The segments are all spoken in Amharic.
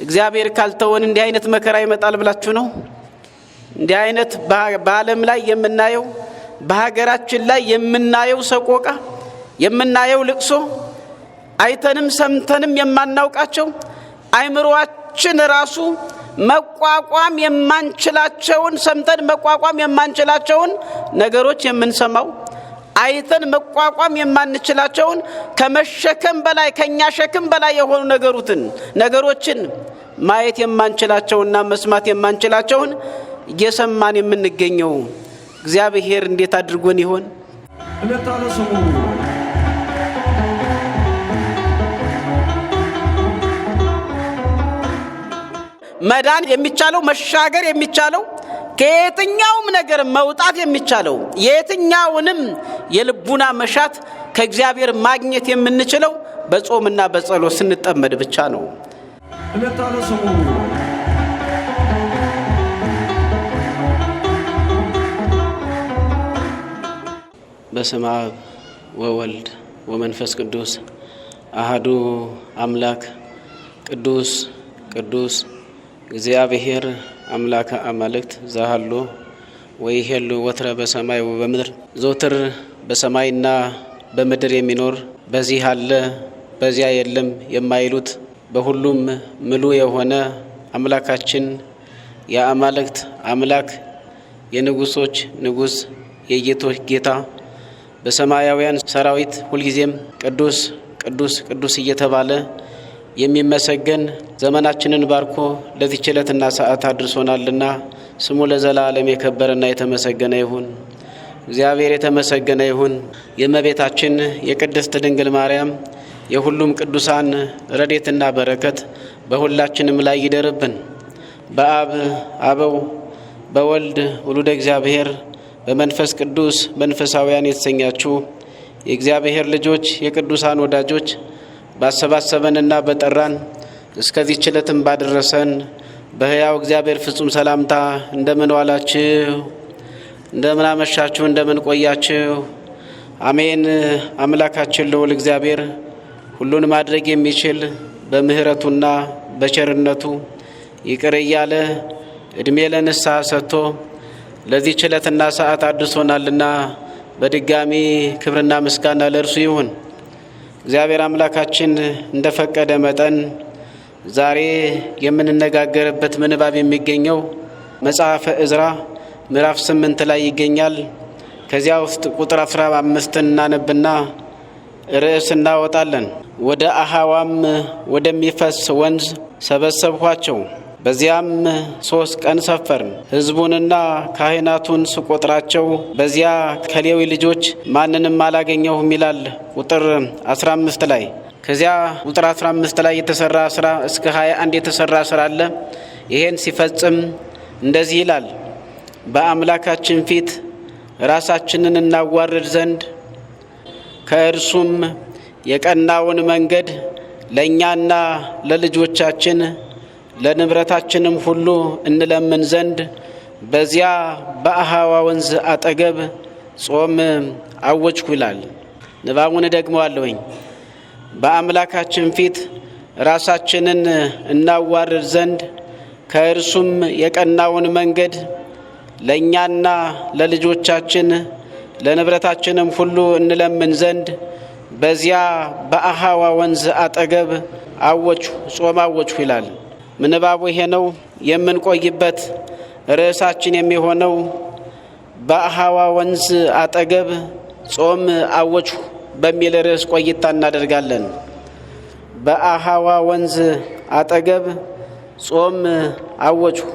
እግዚአብሔር ካልተወን እንዲህ አይነት መከራ ይመጣል ብላችሁ ነው? እንዲህ አይነት በዓለም ላይ የምናየው በሀገራችን ላይ የምናየው ሰቆቃ የምናየው ልቅሶ አይተንም ሰምተንም የማናውቃቸው አይምሮአችን ራሱ መቋቋም የማንችላቸውን ሰምተን መቋቋም የማንችላቸውን ነገሮች የምንሰማው አይተን መቋቋም የማንችላቸውን ከመሸከም በላይ ከኛ ሸክም በላይ የሆኑ ነገሮችን ማየት የማንችላቸውና መስማት የማንችላቸውን እየሰማን የምንገኘው እግዚአብሔር እንዴት አድርጎን ይሆን? መዳን የሚቻለው መሻገር የሚቻለው ከየትኛውም ነገር መውጣት የሚቻለው የትኛውንም የልቡና መሻት ከእግዚአብሔር ማግኘት የምንችለው በጾምና በጸሎት ስንጠመድ ብቻ ነው። በስመ አብ ወወልድ ወመንፈስ ቅዱስ አሐዱ አምላክ ቅዱስ ቅዱስ እግዚአብሔር አምላከ አማልክት ዘሃሎ ወይሄሉ ወትረ በሰማይ ወበምድር ዘወትር በሰማይና በምድር የሚኖር በዚህ አለ በዚያ የለም የማይሉት በሁሉም ምሉ የሆነ አምላካችን የአማልክት አምላክ የንጉሶች ንጉስ የጌቶች ጌታ በሰማያውያን ሰራዊት ሁልጊዜም ቅዱስ ቅዱስ ቅዱስ እየተባለ የሚመሰገን ዘመናችንን ባርኮ ለዚህ ዕለትና ሰዓት አድርሶናልና ስሙ ለዘላለም የከበረና የተመሰገነ ይሁን። እግዚአብሔር የተመሰገነ ይሁን። የእመቤታችን የቅድስት ድንግል ማርያም የሁሉም ቅዱሳን ረድኤትና በረከት በሁላችንም ላይ ይደርብን። በአብ አበው በወልድ ውሉደ እግዚአብሔር በመንፈስ ቅዱስ መንፈሳውያን የተሰኛችሁ የእግዚአብሔር ልጆች የቅዱሳን ወዳጆች ባሰባሰበንና በጠራን እስከዚህ ዕለትም ባደረሰን በሕያው እግዚአብሔር ፍጹም ሰላምታ እንደምን ዋላችሁ? እንደምን አመሻችሁ? እንደምን ቆያችሁ? አሜን። አምላካችን ልዑል እግዚአብሔር ሁሉን ማድረግ የሚችል በምህረቱና በቸርነቱ ይቅር እያለ እድሜ ለንስሐ ሰጥቶ ለዚህ ዕለትና ሰዓት አድርሶናልና በድጋሚ ክብርና ምስጋና ለእርሱ ይሁን። እግዚአብሔር አምላካችን እንደፈቀደ መጠን ዛሬ የምንነጋገርበት ምንባብ የሚገኘው መጽሐፈ ዕዝራ ምዕራፍ 8 ላይ ይገኛል። ከዚያ ውስጥ ቁጥር 15 እናነብና ርዕስ እናወጣለን። ወደ አሃዋም ወደሚፈስ ወንዝ ሰበሰብኋቸው፣ በዚያም 3 ቀን ሰፈርን። ሕዝቡንና ካህናቱን ስቆጥራቸው በዚያ ከሌዊ ልጆች ማንንም አላገኘሁም ይላል ቁጥር 15 ላይ። ከዚያ ቁጥር 15 ላይ የተሰራ ስራ እስከ 21 የተሰራ ስራ አለ። ይሄን ሲፈጽም እንደዚህ ይላል: በአምላካችን ፊት ራሳችንን እናዋርድ ዘንድ ከእርሱም የቀናውን መንገድ ለእኛና ለልጆቻችን ለንብረታችንም ሁሉ እንለምን ዘንድ በዚያ በአሃዋ ወንዝ አጠገብ ጾም አወጅኩ ይላል። ንባቡን ደግመዋለሁኝ። በአምላካችን ፊት ራሳችንን እናዋርድ ዘንድ ከእርሱም የቀናውን መንገድ ለእኛና ለልጆቻችን ለንብረታችንም ሁሉ እንለምን ዘንድ በዚያ በአሃዋ ወንዝ አጠገብ ጾም አወጅኩ ይላል። ምንባቡ ይሄ ነው። የምንቆይበት ርዕሳችን የሚሆነው በአሃዋ ወንዝ አጠገብ ጾም አወጅኩ በሚል ርዕስ ቆይታ እናደርጋለን። በአሃዋ ወንዝ አጠገብ ጾም አወጅኩ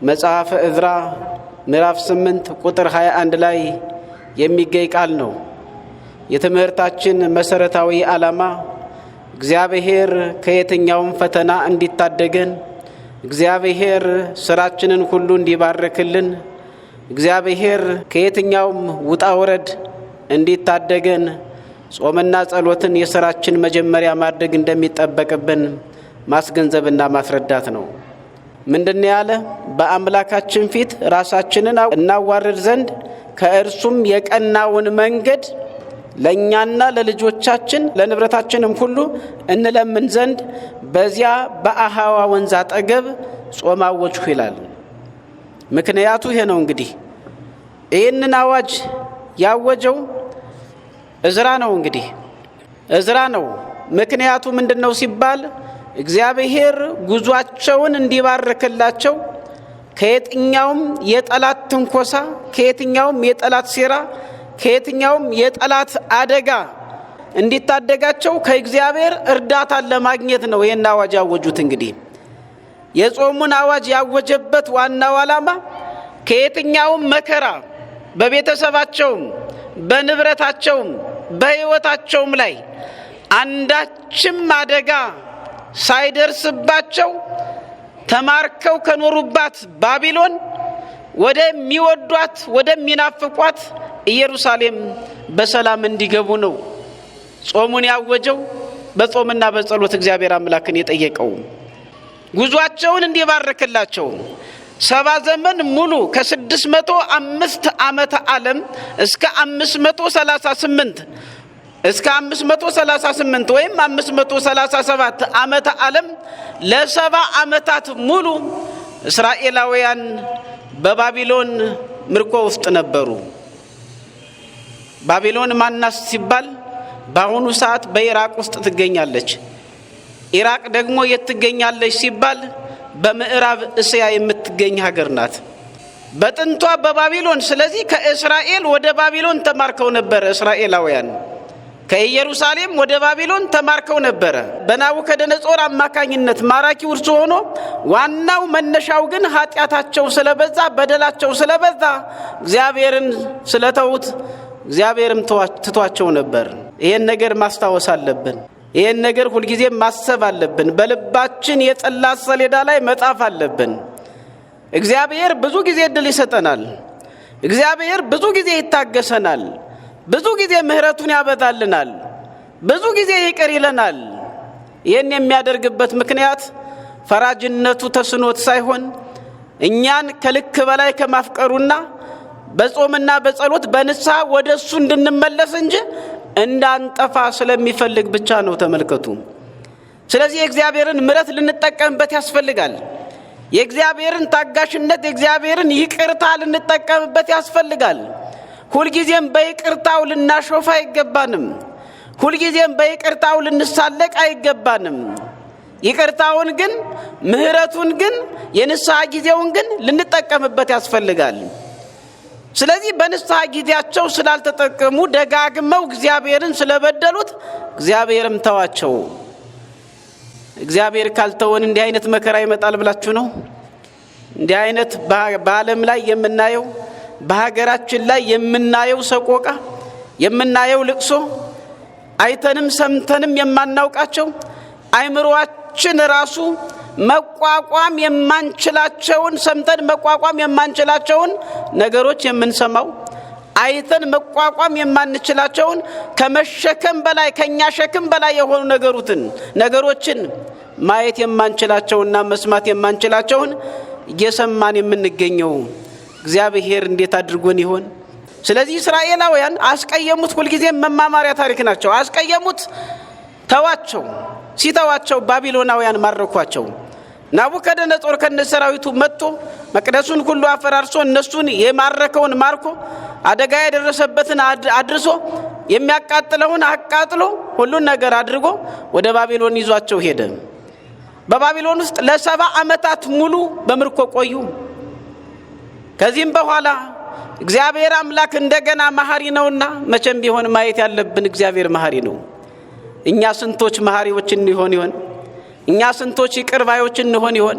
መጽሐፈ ዕዝራ ምዕራፍ 8 ቁጥር 21 ላይ የሚገኝ ቃል ነው። የትምህርታችን መሰረታዊ ዓላማ እግዚአብሔር ከየትኛውም ፈተና እንዲታደገን፣ እግዚአብሔር ስራችንን ሁሉ እንዲባርክልን፣ እግዚአብሔር ከየትኛውም ውጣ ወረድ እንዲታደገን ጾምና ጸሎትን የሥራችን መጀመሪያ ማድረግ እንደሚጠበቅብን ማስገንዘብና ማስረዳት ነው። ምንድነው ያለ? በአምላካችን ፊት ራሳችንን እናዋርድ ዘንድ ከእርሱም የቀናውን መንገድ ለእኛና ለልጆቻችን ለንብረታችንም ሁሉ እንለምን ዘንድ በዚያ በአሃዋ ወንዝ አጠገብ ጾም አወጅሁ ይላል። ምክንያቱ ይሄ ነው። እንግዲህ ይህንን አዋጅ ያወጀው እዝራ ነው። እንግዲህ እዝራ ነው። ምክንያቱ ምንድነው ሲባል እግዚአብሔር ጉዟቸውን እንዲባርክላቸው ከየትኛውም የጠላት ትንኮሳ፣ ከየትኛውም የጠላት ሴራ፣ ከየትኛውም የጠላት አደጋ እንዲታደጋቸው ከእግዚአብሔር እርዳታን ለማግኘት ነው ይህን አዋጅ ያወጁት። እንግዲህ የጾሙን አዋጅ ያወጀበት ዋናው ዓላማ ከየትኛውም መከራ በቤተሰባቸውም በንብረታቸውም በሕይወታቸውም ላይ አንዳችም አደጋ ሳይደርስባቸው ተማርከው ከኖሩባት ባቢሎን ወደሚወዷት ወደሚናፍቋት ኢየሩሳሌም በሰላም እንዲገቡ ነው ጾሙን ያወጀው። በጾምና በጸሎት እግዚአብሔር አምላክን የጠየቀው ጉዟቸውን እንዲባርክላቸው 70 ዘመን ሙሉ ከ605 ዓመተ ዓለም እስከ 538 ወይም 537 ዓመተ ዓለም ለ70 ዓመታት ሙሉ እስራኤላውያን በባቢሎን ምርኮ ውስጥ ነበሩ። ባቢሎን ማናስ ሲባል በአሁኑ ሰዓት በኢራቅ ውስጥ ትገኛለች። ኢራቅ ደግሞ የት ትገኛለች ሲባል በምዕራብ እስያ የምትገኝ ሀገር ናት በጥንቷ በባቢሎን። ስለዚህ ከእስራኤል ወደ ባቢሎን ተማርከው ነበር። እስራኤላውያን ከኢየሩሳሌም ወደ ባቢሎን ተማርከው ነበር በናቡከደነጾር አማካኝነት። ማራኪ ውርስ ሆኖ ዋናው መነሻው ግን ኃጢአታቸው ስለበዛ፣ በደላቸው ስለበዛ እግዚአብሔርን ስለተውት እግዚአብሔርም ትቷቸው ነበር። ይሄን ነገር ማስታወስ አለብን። ይሄን ነገር ሁልጊዜ ማሰብ አለብን። በልባችን የጽላት ሰሌዳ ላይ መጻፍ አለብን። እግዚአብሔር ብዙ ጊዜ እድል ይሰጠናል። እግዚአብሔር ብዙ ጊዜ ይታገሰናል። ብዙ ጊዜ ምህረቱን ያበዛልናል። ብዙ ጊዜ ይቅር ይለናል። ይህን የሚያደርግበት ምክንያት ፈራጅነቱ ተስኖት ሳይሆን እኛን ከልክ በላይ ከማፍቀሩና በጾምና በጸሎት በንስሐ ወደሱ እንድንመለስ እንጂ እንዳንጠፋ ስለሚፈልግ ብቻ ነው። ተመልከቱ። ስለዚህ የእግዚአብሔርን ምህረት ልንጠቀምበት ያስፈልጋል። የእግዚአብሔርን ታጋሽነት፣ የእግዚአብሔርን ይቅርታ ልንጠቀምበት ያስፈልጋል። ሁልጊዜም በይቅርታው ልናሾፍ አይገባንም። ሁልጊዜም በይቅርታው ልንሳለቅ አይገባንም። ይቅርታውን ግን ምህረቱን ግን የንስሐ ጊዜውን ግን ልንጠቀምበት ያስፈልጋል። ስለዚህ በንስሐ ጊዜያቸው ስላልተጠቀሙ ደጋግመው እግዚአብሔርን ስለበደሉት እግዚአብሔርም ተዋቸው። እግዚአብሔር ካልተወን እንዲህ አይነት መከራ ይመጣል ብላችሁ ነው? እንዲህ አይነት በዓለም ላይ የምናየው በሀገራችን ላይ የምናየው ሰቆቃ፣ የምናየው ልቅሶ አይተንም ሰምተንም የማናውቃቸው አይምሮአችን ራሱ መቋቋም የማንችላቸውን ሰምተን መቋቋም የማንችላቸውን ነገሮች የምንሰማው አይተን መቋቋም የማንችላቸውን ከመሸከም በላይ ከኛ ሸክም በላይ የሆኑ ነገሮችን ማየት የማንችላቸውና መስማት የማንችላቸውን እየሰማን የምንገኘው እግዚአብሔር እንዴት አድርጎን ይሆን? ስለዚህ እስራኤላውያን አስቀየሙት። ሁልጊዜ መማማሪያ ታሪክ ናቸው። አስቀየሙት፣ ተዋቸው። ሲተዋቸው ባቢሎናውያን ማረኳቸው። ናቡከደነጾር ከነሰራዊቱ መጥቶ መቅደሱን ሁሉ አፈራርሶ እነሱን የማረከውን ማርኮ አደጋ የደረሰበትን አድርሶ የሚያቃጥለውን አቃጥሎ ሁሉን ነገር አድርጎ ወደ ባቢሎን ይዟቸው ሄደ። በባቢሎን ውስጥ ለ70 ዓመታት ሙሉ በምርኮ ቆዩ። ከዚህም በኋላ እግዚአብሔር አምላክ እንደገና መሐሪ ነውና መቼም ቢሆን ማየት ያለብን እግዚአብሔር መሐሪ ነው። እኛ ስንቶች መሐሪዎች እንሆን ይሆን? እኛ ስንቶች ይቅር ባዮች እንሆን ይሆን?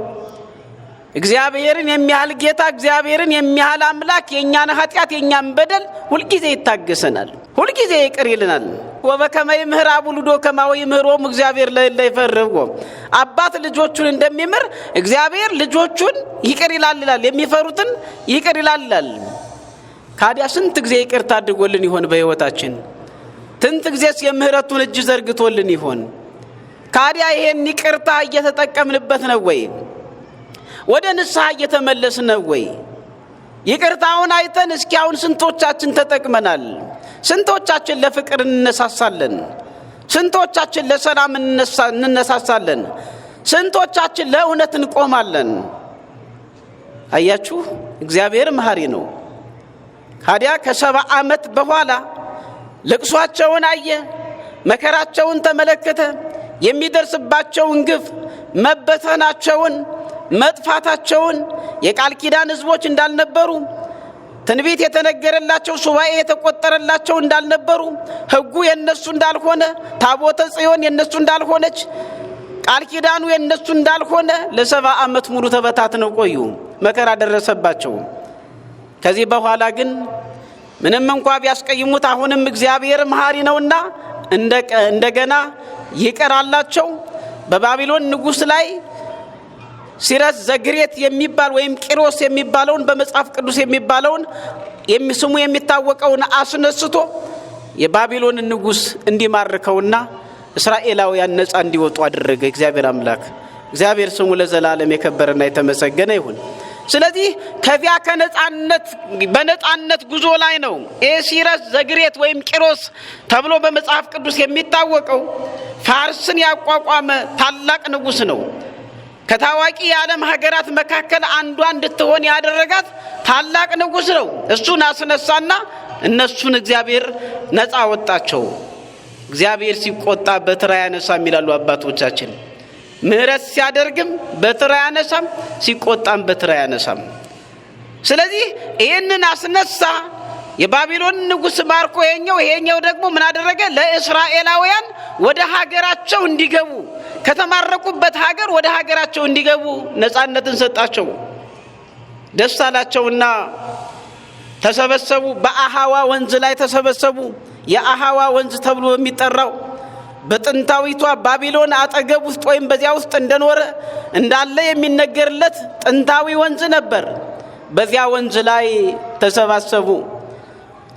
እግዚአብሔርን የሚያህል ጌታ፣ እግዚአብሔርን የሚያህል አምላክ የኛን ኃጢአት የኛን በደል ሁልጊዜ ይታገሰናል፣ ሁልጊዜ ይቅር ይልናል። ወበከመ ይምህር አቡ ልዶ ከማው ይምህሮም እግዚአብሔር ለእለ ይፈርህዎ አባት ልጆቹን እንደሚምር እግዚአብሔር ልጆቹን ይቅር ይላል የሚፈሩትን ይቅር ይላል። ካዲያ ስንት ጊዜ ይቅርታ አድርጎልን ይሆን በህይወታችን? ስንት ጊዜስ የምህረቱን እጅ ዘርግቶልን ይሆን? ካዲያ ይሄን ይቅርታ እየተጠቀምንበት ነው ወይ? ወደ ንስሐ እየተመለስን ነው ወይ? ይቅርታውን አይተን እስኪ አሁን ስንቶቻችን ተጠቅመናል? ስንቶቻችን ለፍቅር እንነሳሳለን? ስንቶቻችን ለሰላም እንነሳሳለን? ስንቶቻችን ለእውነት እንቆማለን? አያችሁ እግዚአብሔር መሐሪ ነው። ካዲያ ከ70 ዓመት በኋላ ለቅሷቸውን አየ፣ መከራቸውን ተመለከተ፣ የሚደርስባቸውን ግፍ፣ መበተናቸውን፣ መጥፋታቸውን፣ የቃል ኪዳን ህዝቦች እንዳልነበሩ፣ ትንቢት የተነገረላቸው ሱባኤ የተቆጠረላቸው እንዳልነበሩ፣ ህጉ የነሱ እንዳልሆነ፣ ታቦተ ጽዮን የነሱ እንዳልሆነች፣ ቃል ኪዳኑ የነሱ እንዳልሆነ ለ70 ዓመት ሙሉ ተበታትነው ቆዩ። መከራ ደረሰባቸው። ከዚህ በኋላ ግን ምንም እንኳን ቢያስቀይሙት አሁንም እግዚአብሔር መሐሪ ነውና እንደገና ይቅር አላቸው። በባቢሎን ንጉስ ላይ ሲረስ ዘግሬት የሚባል ወይም ቂሮስ የሚባለውን በመጽሐፍ ቅዱስ የሚባለውን ስሙ የሚታወቀውን አስነስቶ የባቢሎን ንጉስ እንዲማርከውና እስራኤላውያን ነፃ እንዲወጡ አደረገ እግዚአብሔር አምላክ። እግዚአብሔር ስሙ ለዘላለም የከበረና የተመሰገነ ይሁን። ስለዚህ ከዚያ በነፃነት ጉዞ ላይ ነው ሲረስ ዘግሬት ወይም ቂሮስ ተብሎ በመጽሐፍ ቅዱስ የሚታወቀው ፋርስን ያቋቋመ ታላቅ ንጉስ ነው። ከታዋቂ የዓለም ሀገራት መካከል አንዷ እንድትሆን ያደረጋት ታላቅ ንጉስ ነው። እሱን አስነሳና እነሱን እግዚአብሔር ነፃ ወጣቸው። እግዚአብሔር ሲቆጣ በትር አያነሳም ይላሉ አባቶቻችን። ምህረት ሲያደርግም በትር አያነሳም፣ ሲቆጣም በትር አያነሳም። ስለዚህ ይህንን አስነሳ። የባቢሎን ንጉስ ማርኮ ይሄኛው ደግሞ ምን አደረገ? ለእስራኤላውያን ወደ ሀገራቸው እንዲገቡ ከተማረኩበት ሀገር ወደ ሀገራቸው እንዲገቡ ነፃነትን ሰጣቸው። ደስ አላቸውና ተሰበሰቡ። በአሃዋ ወንዝ ላይ ተሰበሰቡ። የአሃዋ ወንዝ ተብሎ የሚጠራው በጥንታዊቷ ባቢሎን አጠገብ ውስጥ ወይም በዚያ ውስጥ እንደኖረ እንዳለ የሚነገርለት ጥንታዊ ወንዝ ነበር። በዚያ ወንዝ ላይ ተሰባሰቡ።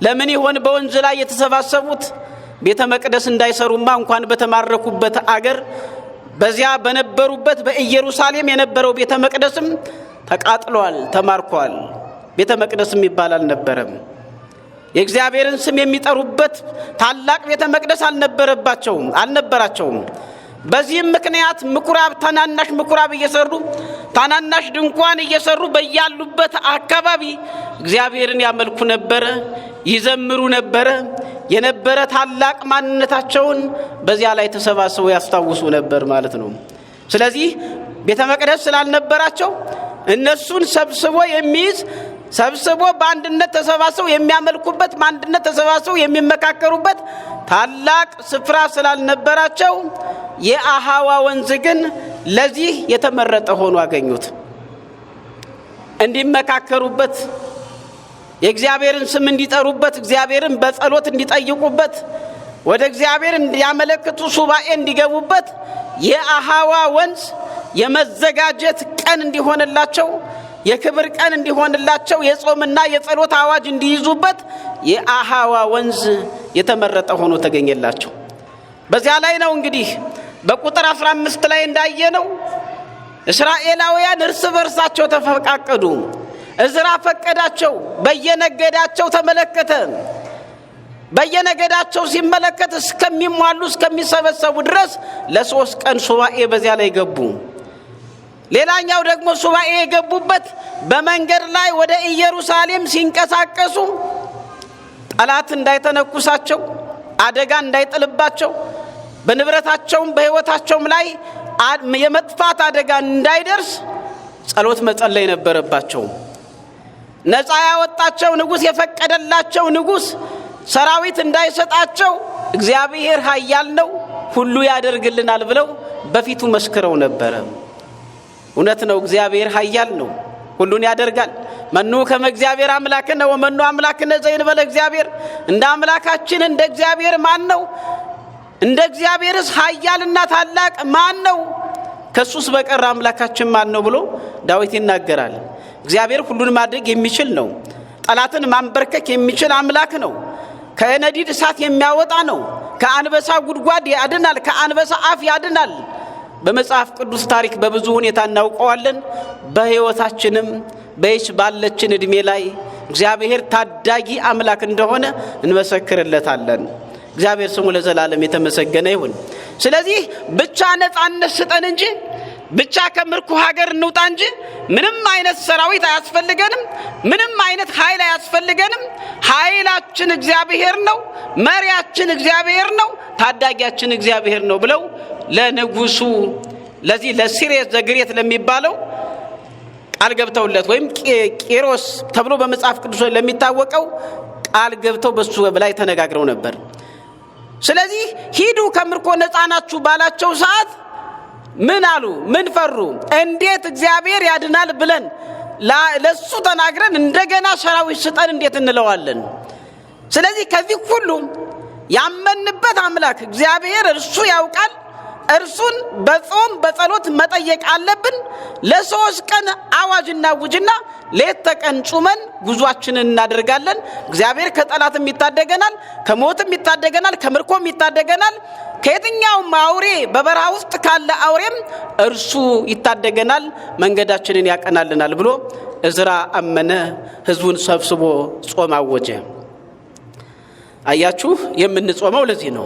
ለምን ይሆን በወንዝ ላይ የተሰባሰቡት? ቤተ መቅደስ እንዳይሰሩማ እንኳን በተማረኩበት አገር በዚያ በነበሩበት በኢየሩሳሌም የነበረው ቤተ መቅደስም ተቃጥሏል፣ ተማርኳል። ቤተ መቅደስም ይባላል ነበረም። የእግዚአብሔርን ስም የሚጠሩበት ታላቅ ቤተ መቅደስ አልነበራቸውም። በዚህም ምክንያት ምኩራብ ታናናሽ ምኩራብ እየሰሩ ታናናሽ ድንኳን እየሰሩ በያሉበት አካባቢ እግዚአብሔርን ያመልኩ ነበረ፣ ይዘምሩ ነበረ። የነበረ ታላቅ ማንነታቸውን በዚያ ላይ ተሰባስበው ያስታውሱ ነበር ማለት ነው። ስለዚህ ቤተ መቅደስ ስላልነበራቸው እነሱን ሰብስቦ በአንድነት ተሰባስበው የሚያመልኩበት በአንድነት ተሰባስበው የሚመካከሩበት ታላቅ ስፍራ ስላልነበራቸው የአሃዋ ወንዝ ግን ለዚህ የተመረጠ ሆኖ አገኙት። እንዲመካከሩበት፣ የእግዚአብሔርን ስም እንዲጠሩበት፣ እግዚአብሔርን በጸሎት እንዲጠይቁበት፣ ወደ እግዚአብሔር እንዲያመለክቱ ሱባኤ እንዲገቡበት የአሃዋ ወንዝ የመዘጋጀት ቀን እንዲሆንላቸው፣ የክብር ቀን እንዲሆንላቸው፣ የጾምና የጸሎት አዋጅ እንዲይዙበት የአሃዋ ወንዝ የተመረጠ ሆኖ ተገኘላቸው። በዚያ ላይ ነው እንግዲህ በቁጥር 15 ላይ እንዳየነው እስራኤላውያን እርስ በርሳቸው ተፈቃቀዱ። እዝራ ፈቀዳቸው፣ በየነገዳቸው ተመለከተ። በየነገዳቸው ሲመለከት እስከሚሟሉ እስከሚሰበሰቡ ድረስ ለ3 ቀን ሱባኤ በዚያ ላይ ገቡ። ሌላኛው ደግሞ ሱባኤ የገቡበት በመንገድ ላይ ወደ ኢየሩሳሌም ሲንቀሳቀሱ ጠላት እንዳይተነኩሳቸው፣ አደጋ እንዳይጥልባቸው፣ በንብረታቸውም በሕይወታቸውም ላይ የመጥፋት አደጋ እንዳይደርስ ጸሎት መጸለይ ነበረባቸው። ነፃ ያወጣቸው ንጉሥ፣ የፈቀደላቸው ንጉሥ ሰራዊት እንዳይሰጣቸው እግዚአብሔር ኃያል ነው፣ ሁሉ ያደርግልናል ብለው በፊቱ መስክረው ነበረ። እውነት ነው፣ እግዚአብሔር ኃያል ነው፣ ሁሉን ያደርጋል። መኑ ከመእግዚአብሔር አምላክነ ወመኑ አምላክነ ዘእንበለ እግዚአብሔር እንደ አምላካችን እንደ እግዚአብሔር ማን ነው? እንደ እግዚአብሔርስ ኃያልና ታላቅ ማን ነው? ከሱስ በቀር አምላካችን ማን ነው ብሎ ዳዊት ይናገራል። እግዚአብሔር ሁሉን ማድረግ የሚችል ነው። ጠላትን ማንበርከክ የሚችል አምላክ ነው። ከነዲድ እሳት የሚያወጣ ነው። ከአንበሳ ጉድጓድ ያድናል፣ ከአንበሳ አፍ ያድናል። በመጽሐፍ ቅዱስ ታሪክ በብዙ ሁኔታ እናውቀዋለን። በሕይወታችንም በይች ባለችን እድሜ ላይ እግዚአብሔር ታዳጊ አምላክ እንደሆነ እንመሰክርለታለን። እግዚአብሔር ስሙ ለዘላለም የተመሰገነ ይሁን። ስለዚህ ብቻ ነፃነት ስጠን እንጂ ብቻ ከምርኮ ሀገር እንውጣ እንጂ ምንም አይነት ሰራዊት አያስፈልገንም፣ ምንም አይነት ኃይል አያስፈልገንም። ኃይላችን እግዚአብሔር ነው፣ መሪያችን እግዚአብሔር ነው፣ ታዳጊያችን እግዚአብሔር ነው ብለው ለንጉሱ ለዚህ ለሲሪየስ ዘግሬት ለሚባለው ቃል ገብተውለት ወይም ቂሮስ ተብሎ በመጽሐፍ ቅዱስ ለሚታወቀው ቃል ገብተው በሱ ላይ ተነጋግረው ነበር። ስለዚህ ሂዱ ከምርኮ ነፃ ናችሁ ባላቸው ሰዓት ምን አሉ? ምን ፈሩ? እንዴት እግዚአብሔር ያድናል ብለን ለሱ ተናግረን እንደገና ሰራዊት ስጠን እንዴት እንለዋለን? ስለዚህ ከዚህ ሁሉ ያመንበት አምላክ እግዚአብሔር እርሱ ያውቃል። እርሱን በጾም በጸሎት መጠየቅ አለብን። ለ3 ቀን አዋጅና ውጅና ሌት ተቀን ጾመን ጉዟችንን እናደርጋለን። እግዚአብሔር ከጠላትም ይታደገናል፣ ከሞትም ይታደገናል፣ ከምርኮም ይታደገናል። ከየትኛውም አውሬ በበረሃ ውስጥ ካለ አውሬም እርሱ ይታደገናል፣ መንገዳችንን ያቀናልናል ብሎ እዝራ አመነ። ህዝቡን ሰብስቦ ጾም አወጀ። አያችሁ፣ የምንጾመው ለዚህ ነው።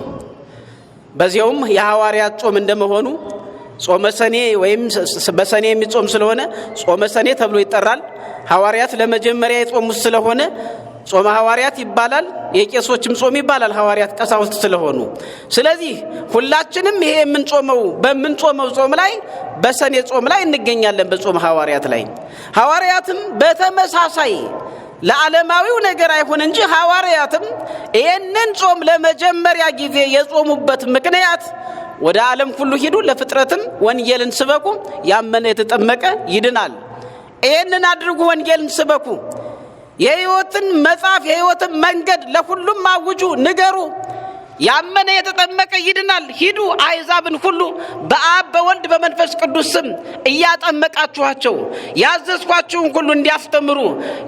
በዚያውም የሐዋርያት ጾም እንደመሆኑ ጾመ ሰኔ ወይም በሰኔ የሚጾም ስለሆነ ጾመ ሰኔ ተብሎ ይጠራል። ሐዋርያት ለመጀመሪያ የጾሙት ስለሆነ ጾመ ሐዋርያት ይባላል። የቄሶችም ጾም ይባላል፣ ሐዋርያት ቀሳውስት ስለሆኑ። ስለዚህ ሁላችንም ይሄ በምንጾመው ጾም ላይ በሰኔ ጾም ላይ እንገኛለን፣ በጾመ ሐዋርያት ላይ። ሐዋርያትም በተመሳሳይ ለዓለማዊው ነገር አይሆን እንጂ ሐዋርያትም ይህንን ጾም ለመጀመሪያ ጊዜ የጾሙበት ምክንያት ወደ ዓለም ሁሉ ሂዱ፣ ለፍጥረትም ወንጌልን ስበኩ፣ ያመነ የተጠመቀ ይድናል። ይህንን አድርጉ፣ ወንጌልን ስበኩ፣ የሕይወትን መጽሐፍ የሕይወትን መንገድ ለሁሉም አውጁ፣ ንገሩ፣ ያመነ የተጠመቀ ይድናል። ሂዱ አሕዛብን ሁሉ በአብ በወልድ በመንፈስ ቅዱስ ስም እያጠመቃችኋቸው ያዘዝኳችሁን ሁሉ እንዲያስተምሩ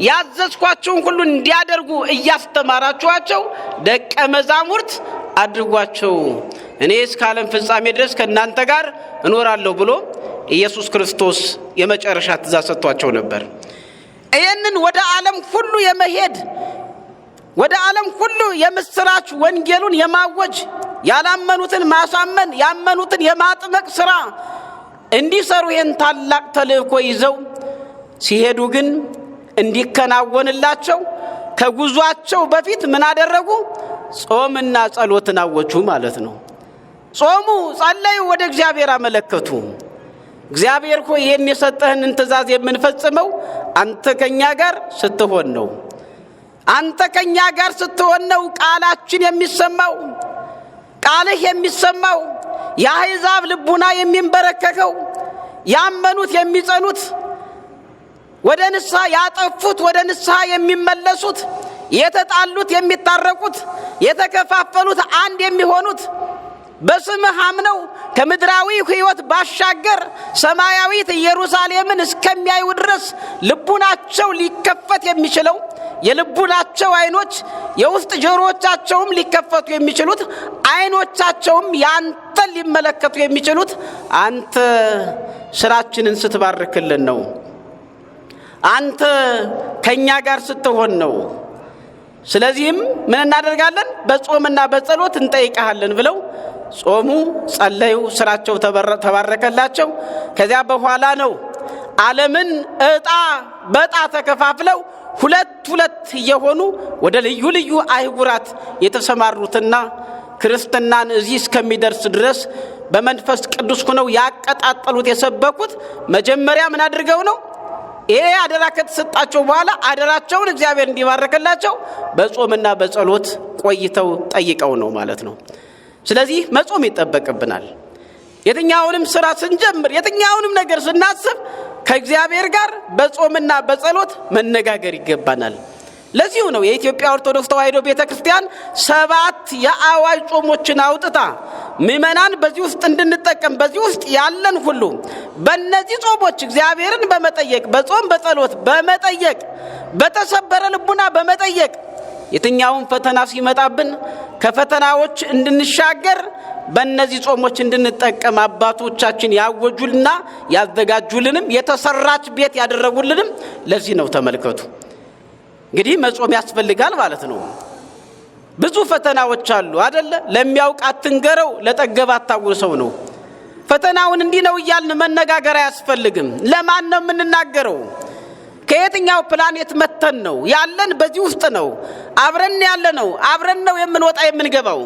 ያዘዝኳችሁን ሁሉ እንዲያደርጉ እያስተማራችኋቸው ደቀ መዛሙርት አድርጓቸው፣ እኔ እስከ ዓለም ፍጻሜ ድረስ ከእናንተ ጋር እኖራለሁ ብሎ ኢየሱስ ክርስቶስ የመጨረሻ ትእዛዝ ሰጥቷቸው ነበር። ይህንን ወደ ዓለም ሁሉ የመሄድ ወደ ዓለም ሁሉ የምስራች ወንጌሉን የማወጅ ያላመኑትን ማሳመን ያመኑትን የማጥመቅ ሥራ እንዲሰሩ ይህን ታላቅ ተልእኮ ይዘው ሲሄዱ ግን እንዲከናወንላቸው ከጉዟቸው በፊት ምን አደረጉ? ጾምና ጸሎትን አወጁ ማለት ነው። ጾሙ፣ ጸለዩ፣ ወደ እግዚአብሔር አመለከቱ። እግዚአብሔር ሆይ ይህን የሰጠህንን ትእዛዝ የምንፈጽመው አንተ ከኛ ጋር ስትሆን ነው። አንተ ከኛ ጋር ስትሆን ነው ቃላችን የሚሰማው፣ ቃልህ የሚሰማው፣ የአሕዛብ ልቡና የሚንበረከከው፣ ያመኑት የሚጸኑት፣ ወደ ንስሐ ያጠፉት ወደ ንስሐ የሚመለሱት፣ የተጣሉት የሚታረቁት፣ የተከፋፈሉት አንድ የሚሆኑት፣ በስምህ አምነው ከምድራዊ ሕይወት ባሻገር ሰማያዊት ኢየሩሳሌምን እስከሚያዩ ድረስ ልቡናቸው ሊከፈት የሚችለው የልቡናቸው አይኖች የውስጥ ጆሮዎቻቸውም ሊከፈቱ የሚችሉት አይኖቻቸውም ያንተን ሊመለከቱ የሚችሉት አንተ ስራችንን ስትባርክልን ነው። አንተ ከኛ ጋር ስትሆን ነው። ስለዚህም ምን እናደርጋለን? በጾምና በጸሎት እንጠይቃለን ብለው ጾሙ፣ ጸለዩ፣ ስራቸው ተባረከላቸው። ከዚያ በኋላ ነው ዓለምን በዕጣ ተከፋፍለው ሁለት የሆኑ ወደ ልዩ ልዩ አህጉራት የተሰማሩትና ክርስትናን እዚህ እስከሚደርስ ድረስ በመንፈስ ቅዱስ ሆነው ያቀጣጠሉት የሰበኩት መጀመሪያ ምን አድርገው ነው? ይሄ አደራ ከተሰጣቸው በኋላ አደራቸውን እግዚአብሔር እንዲባረከላቸው በጾምና በጸሎት ቆይተው ጠይቀው ነው ማለት ነው። ስለዚህ መጾም ይጠበቅብናል። የትኛውንም ስራ ስንጀምር፣ የትኛውንም ነገር ስናስብ ከእግዚአብሔር ጋር በጾምና በጸሎት መነጋገር ይገባናል። ለዚሁ ነው የኢትዮጵያ ኦርቶዶክስ ተዋሕዶ ቤተክርስቲያን 7 የአዋጅ ጾሞችን አውጥታ ምእመናን በዚህ ውስጥ እንድንጠቀም በዚህ ውስጥ ያለን ሁሉ በእነዚህ ጾሞች እግዚአብሔርን በመጠየቅ በጾም በጸሎት በመጠየቅ በተሰበረ ልቡና በመጠየቅ የትኛውን ፈተና ሲመጣብን ከፈተናዎች እንድንሻገር በእነዚህ ጾሞች እንድንጠቀም አባቶቻችን ያወጁልና ያዘጋጁልንም የተሰራች ቤት ያደረጉልንም ለዚህ ነው። ተመልከቱ እንግዲህ መጾም ያስፈልጋል ማለት ነው። ብዙ ፈተናዎች አሉ አይደለ? ለሚያውቅ አትንገረው ለጠገብ አታውሰው ነው። ፈተናውን እንዲህ ነው እያልን መነጋገር አያስፈልግም። ለማን ነው የምንናገረው? ከየትኛው ፕላኔት መተን ነው ያለን? በዚህ ውስጥ ነው አብረን ያለ ነው። አብረን ነው የምንወጣ የምንገባው።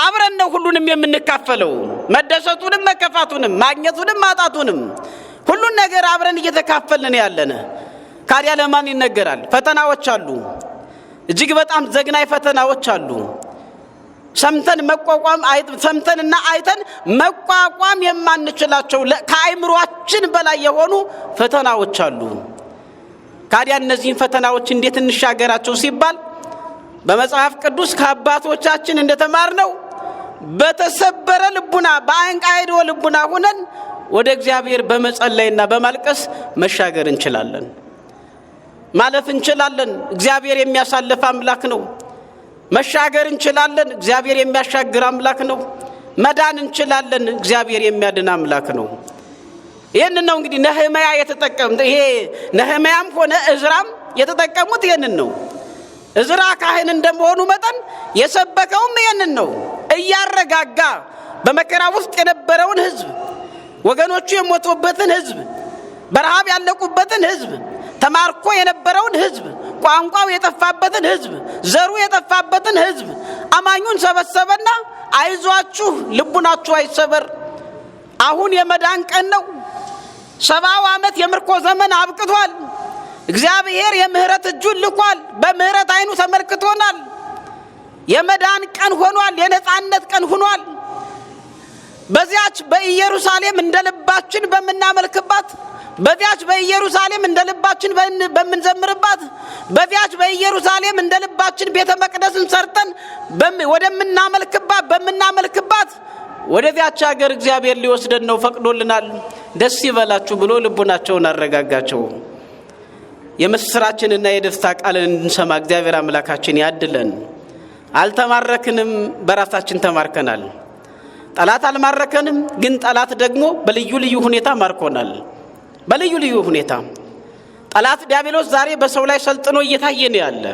አብረን ነው ሁሉንም የምንካፈለው። መደሰቱንም መከፋቱንም ማግኘቱንም ማጣቱንም ሁሉን ነገር አብረን እየተካፈልን ያለነ። ካዲያ ለማን ይነገራል? ፈተናዎች አሉ። እጅግ በጣም ዘግናይ ፈተናዎች አሉ። ሰምተንና አይተን መቋቋም የማንችላቸው ከአይምሮአችን በላይ የሆኑ ፈተናዎች አሉ። ካዲያ እነዚህን ፈተናዎች እንዴት እንሻገራቸው ሲባል በመጽሐፍ ቅዱስ ከአባቶቻችን እንደተማርነው በተሰበረ ልቡና በአንቃይዶ ልቡና ሆነን ወደ እግዚአብሔር በመጸለይና በማልቀስ መሻገር እንችላለን፣ ማለፍ እንችላለን። እግዚአብሔር የሚያሳልፍ አምላክ ነው። መሻገር እንችላለን። እግዚአብሔር የሚያሻግር አምላክ ነው። መዳን እንችላለን። እግዚአብሔር የሚያድን አምላክ ነው። ይሄንን ነው እንግዲህ ነህምያ የተጠቀሙት። ይሄ ነህምያም ሆነ እዝራም የተጠቀሙት ይሄንን ነው። እዝራ ካህን እንደመሆኑ መጠን የሰበከውም ይሄንን ነው። እያረጋጋ በመከራ ውስጥ የነበረውን ሕዝብ፣ ወገኖቹ የሞቱበትን ሕዝብ፣ በረሃብ ያለቁበትን ሕዝብ፣ ተማርኮ የነበረውን ሕዝብ፣ ቋንቋው የጠፋበትን ሕዝብ፣ ዘሩ የጠፋበትን ሕዝብ አማኙን ሰበሰበና አይዟችሁ፣ ልቡናችሁ አይሰበር፣ አሁን የመዳን ቀን ነው። 70 ዓመት የምርኮ ዘመን አብቅቷል። እግዚአብሔር የምህረት እጁን ልኳል። በምህረት አይኑ ተመልክቶናል። የመዳን ቀን ሆኗል። የነጻነት ቀን ሆኗል። በዚያች በኢየሩሳሌም እንደልባችን በመናመልክባት፣ በዚያች በኢየሩሳሌም እንደልባችን በመንዘምርባት፣ በዚያች በኢየሩሳሌም እንደልባችን ቤተ መቅደስን ሰርተን ወደምናመልክባት በመናመልክባት ወደዚያች ሀገር እግዚአብሔር ሊወስደን ነው፣ ፈቅዶልናል። ደስ ይበላችሁ ብሎ ልቡናቸውን አረጋጋቸው። የምስራችንና የደስታ ቃልን እንድንሰማ እግዚአብሔር አምላካችን ያድለን። አልተማረክንም፣ በራሳችን ተማርከናል። ጠላት አልማረከንም፣ ግን ጠላት ደግሞ በልዩ ልዩ ሁኔታ ማርኮናል። በልዩ ልዩ ሁኔታ ጠላት ዲያብሎስ ዛሬ በሰው ላይ ሰልጥኖ እየታየ ነው ያለ።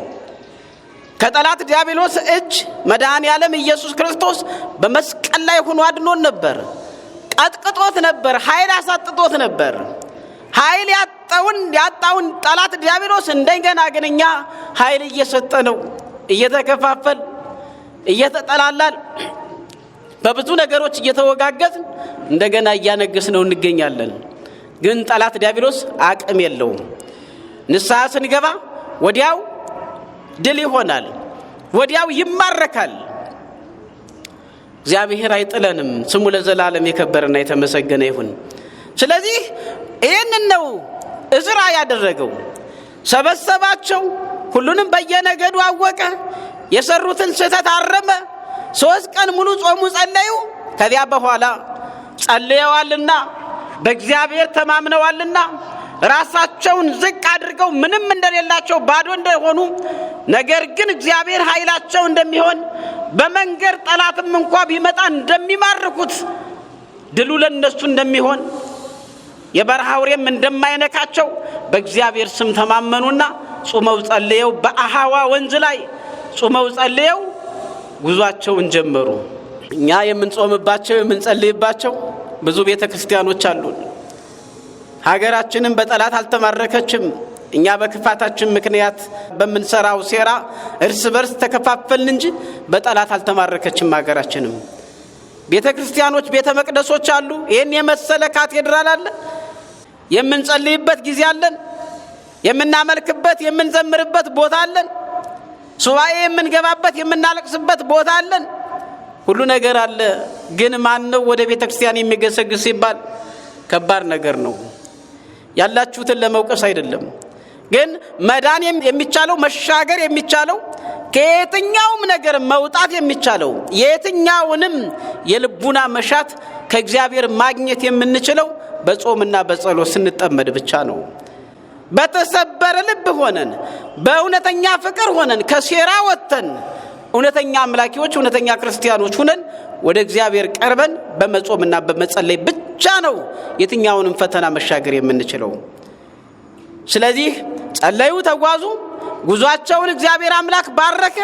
ከጠላት ዲያብሎስ እጅ መድኃኔዓለም ኢየሱስ ክርስቶስ በመስቀል ላይ ሆኖ አድኖን ነበር። ቀጥቅጦት ነበር። ኃይል አሳጥቶት ነበር። ኃይል ያጣውን ጠላት ዲያብሎስ እንደገና ግን እኛ ኃይል እየሰጠ ነው። እየተከፋፈል እየተጠላላል በብዙ ነገሮች እየተወጋገዝን እንደገና እያነገስ ነው እንገኛለን። ግን ጠላት ዲያብሎስ አቅም የለውም። ንስሐ ስንገባ ወዲያው ድል ይሆናል፣ ወዲያው ይማረካል። እግዚአብሔር አይጥለንም። ስሙ ለዘላለም የከበረና የተመሰገነ ይሁን። ስለዚህ ይህንን ነው እዝራ ያደረገው። ሰበሰባቸው፣ ሁሉንም በየነገዱ አወቀ፣ የሰሩትን ስህተት አረመ። 3 ቀን ሙሉ ጾሙ፣ ጸለዩ። ከዚያ በኋላ ጸልየዋልና በእግዚአብሔር ተማምነዋልና ራሳቸውን ዝቅ አድርገው ምንም እንደሌላቸው ባዶ እንደሆኑ፣ ነገር ግን እግዚአብሔር ኃይላቸው እንደሚሆን በመንገድ ጠላትም እንኳ ቢመጣ እንደሚማርኩት ድሉ ለነሱ እንደሚሆን የበረሃ አውሬም እንደማይነካቸው በእግዚአብሔር ስም ተማመኑና ጾመው ጸልየው በአሃዋ ወንዝ ላይ ጾመው ጸልየው ጉዟቸውን ጀመሩ። እኛ የምንጾምባቸው የምንጸልይባቸው ብዙ ቤተ ክርስቲያኖች አሉ። ሀገራችንም በጠላት አልተማረከችም። እኛ በክፋታችን ምክንያት በምንሰራው ሴራ እርስ በርስ ተከፋፈልን እንጂ በጠላት አልተማረከችም ሀገራችንም። ቤተ ክርስቲያኖች፣ ቤተ መቅደሶች አሉ። ይህን የመሰለ ካቴድራል አለ። የምንጸልይበት ጊዜ አለን። የምናመልክበት የምንዘምርበት ቦታ አለን። ሱባኤ የምንገባበት የምናለቅስበት ቦታ አለን። ሁሉ ነገር አለ። ግን ማን ነው ወደ ቤተ ክርስቲያን የሚገሰግስ ሲባል ከባድ ነገር ነው። ያላችሁትን ለመውቀስ አይደለም። ግን መዳን የሚቻለው መሻገር የሚቻለው ከየትኛውም ነገር መውጣት የሚቻለው የትኛውንም የልቡና መሻት ከእግዚአብሔር ማግኘት የምንችለው በጾምና በጸሎት ስንጠመድ ብቻ ነው። በተሰበረ ልብ ሆነን በእውነተኛ ፍቅር ሆነን ከሴራ ወጥተን እውነተኛ አምላኪዎች እውነተኛ ክርስቲያኖች ሆነን ወደ እግዚአብሔር ቀርበን በመጾምና በመጸለይ ብቻ ነው የትኛውንም ፈተና መሻገር የምንችለው። ስለዚህ ጸለዩ፣ ተጓዙ። ጉዟቸውን እግዚአብሔር አምላክ ባረከ።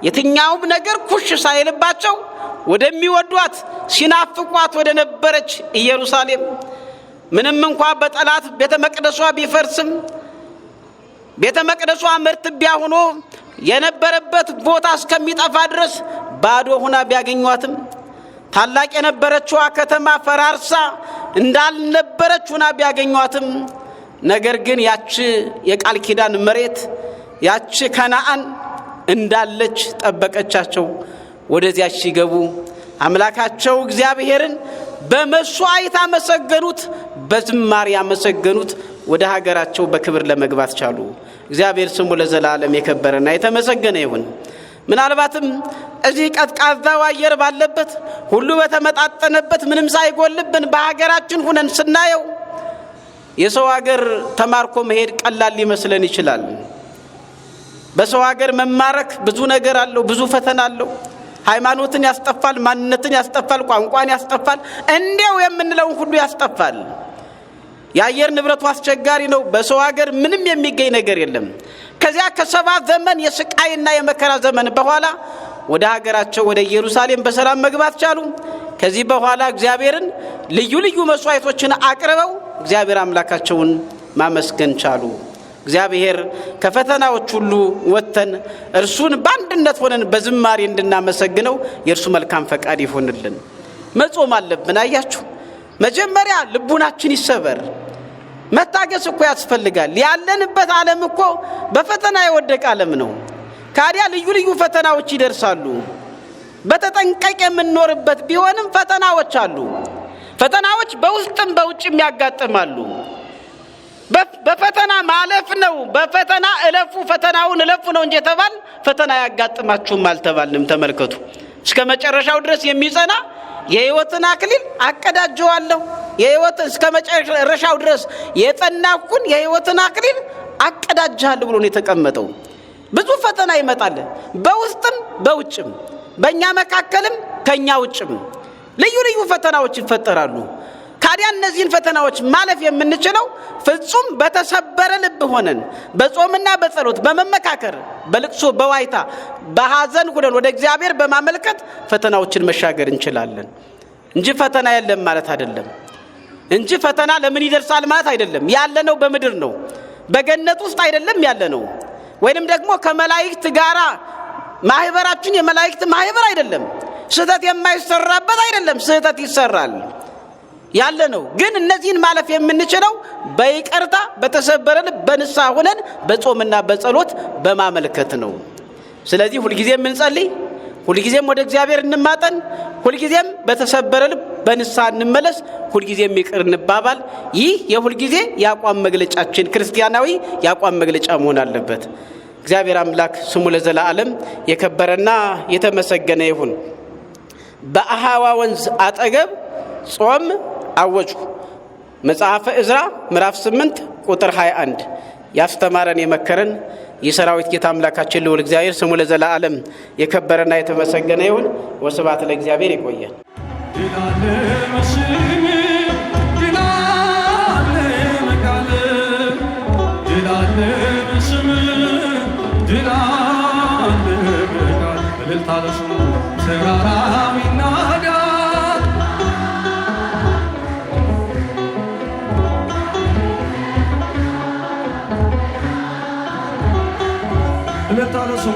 የትኛውም ነገር ኩሽ ሳይልባቸው ወደሚወዷት ሲናፍቋት ወደ ነበረች ኢየሩሳሌም ምንም እንኳን በጠላት ቤተ መቅደሷ ቢፈርስም ቤተ መቅደሷ መርትቢያ ሆኖ የነበረበት ቦታ እስከሚጠፋ ድረስ ባዶ ሆና ቢያገኟትም ታላቅ የነበረችዋ ከተማ ፈራርሳ እንዳልነበረች ሆና ቢያገኟትም ነገር ግን ያቺ የቃል ኪዳን መሬት ያቺ ከነዓን እንዳለች ጠበቀቻቸው። ወደዚያች ሲገቡ አምላካቸው እግዚአብሔርን በመስዋዕት አመሰገኑት፣ በዝማሬ አመሰገኑት። ወደ ሀገራቸው በክብር ለመግባት ቻሉ። እግዚአብሔር ስሙ ለዘላለም የከበረና የተመሰገነ ይሁን። ምናልባትም እዚህ ቀዝቃዛው አየር ባለበት ሁሉ በተመጣጠነበት ምንም ሳይጎልብን በሀገራችን ሆነን ስናየው የሰው ሀገር ተማርኮ መሄድ ቀላል ሊመስለን ይችላል። በሰው ሀገር መማረክ ብዙ ነገር አለው፣ ብዙ ፈተና አለው። ሃይማኖትን ያስጠፋል፣ ማንነትን ያስጠፋል፣ ቋንቋን ያስጠፋል፣ እንዲያው የምንለውን ሁሉ ያስጠፋል። የአየር ንብረቱ አስቸጋሪ ነው። በሰው ሀገር ምንም የሚገኝ ነገር የለም። ከዚያ ከ7 ዘመን የስቃይና የመከራ ዘመን በኋላ ወደ ሀገራቸው ወደ ኢየሩሳሌም በሰላም መግባት ቻሉ። ከዚህ በኋላ እግዚአብሔርን ልዩ ልዩ መስዋዕቶችን አቅርበው እግዚአብሔር አምላካቸውን ማመስገን ቻሉ። እግዚአብሔር ከፈተናዎች ሁሉ ወጥተን እርሱን በአንድነት ሆነን በዝማሬ እንድናመሰግነው የእርሱ መልካም ፈቃድ ይሆንልን። መጾም አለብን። አያችሁ፣ መጀመሪያ ልቡናችን ይሰበር። መታገስ እኮ ያስፈልጋል። ያለንበት ዓለም እኮ በፈተና የወደቀ ዓለም ነው። ካዲያ ልዩ ልዩ ፈተናዎች ይደርሳሉ። በተጠንቀቅ የምንኖርበት ቢሆንም ፈተናዎች አሉ። ፈተናዎች በውስጥም በውጭም ያጋጥማሉ። በፈተና ማለፍ ነው። በፈተና እለፉ፣ ፈተናውን እለፉ ነው እንጂ ተባል ፈተና ያጋጥማችሁም አልተባልንም። ተመልከቱ፣ እስከ መጨረሻው ድረስ የሚጸና የሕይወትን አክሊል አቀዳጀዋለሁ። የሕይወት እስከ መጨረሻው ድረስ የጸናኩን የሕይወትን አክሊል አቀዳጃለሁ ብሎ ነው የተቀመጠው። ብዙ ፈተና ይመጣል፣ በውስጥም በውጭም፣ በእኛ መካከልም ከኛ ውጭም ልዩ ልዩ ፈተናዎች ይፈጠራሉ። ታዲያ እነዚህን ፈተናዎች ማለፍ የምንችለው ፍጹም በተሰበረ ልብ ሆነን በጾምና በጸሎት በመመካከር በልቅሶ በዋይታ በሐዘን ሆነን ወደ እግዚአብሔር በማመልከት ፈተናዎችን መሻገር እንችላለን እንጂ ፈተና የለም ማለት አይደለም። እንጂ ፈተና ለምን ይደርሳል ማለት አይደለም። ያለነው በምድር ነው፣ በገነት ውስጥ አይደለም ያለነው። ወይንም ደግሞ ከመላእክት ጋራ ማህበራችን የመላእክት ማህበር አይደለም። ስህተት የማይሰራበት አይደለም፣ ስህተት ይሰራል ያለነው። ግን እነዚህን ማለፍ የምንችለው በይቅርታ በተሰበረ ልብ በንስሐ ሆነን በጾምና በጸሎት በማመልከት ነው። ስለዚህ ሁልጊዜም እንጸልይ፣ ሁልጊዜም ወደ እግዚአብሔር እንማጠን፣ ሁልጊዜም በተሰበረ ልብ በንስሐ እንመለስ፣ ሁልጊዜም ይቅር እንባባል። ይህ የሁልጊዜ የአቋም መግለጫችን ክርስቲያናዊ የአቋም መግለጫ መሆን አለበት። እግዚአብሔር አምላክ ስሙ ለዘላለም የከበረና የተመሰገነ ይሁን። በአሃዋ ወንዝ አጠገብ ጾም አወጁ። መጽሐፈ ዕዝራ ምዕራፍ 8 ቁጥር 21 ያስተማረን የመከረን የሰራዊት ጌታ አምላካችን ልዑል እግዚአብሔር ስሙ ለዘላለም የከበረና የተመሰገነ ይሁን። ወስብሐት ለእግዚአብሔር። ይቆያል። Let us